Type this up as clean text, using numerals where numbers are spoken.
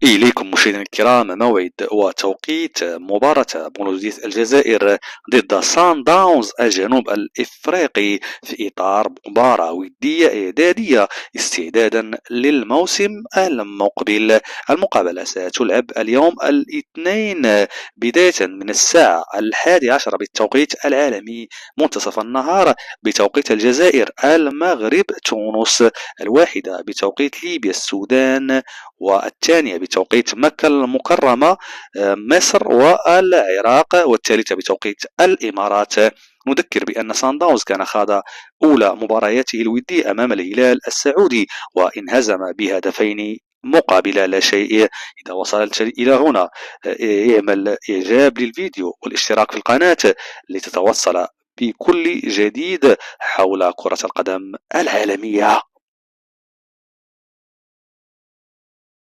إليكم مشاهدينا الكرام موعد وتوقيت مباراة بولوزية الجزائر ضد سان داونز الجنوب الإفريقي في إطار مباراة ودية إعدادية استعدادا للموسم المقبل. المقابلة ستلعب اليوم الاثنين بداية من الساعة 11 بالتوقيت العالمي منتصف النهار بتوقيت الجزائر، المغرب تونس، 1 بتوقيت ليبيا السودان، والثانية بتوقيت مكة المكرمة مصر والعراق، والثالثة بتوقيت الإمارات. نذكر بأن سان داونز كان خاض أولى مبارياته الودية أمام الهلال السعودي وانهزم بهدفين مقابل لا شيء. إذا وصلت إلى هنا اعمل إعجاب للفيديو والاشتراك في القناة لتتوصل بكل جديد حول كرة القدم العالمية.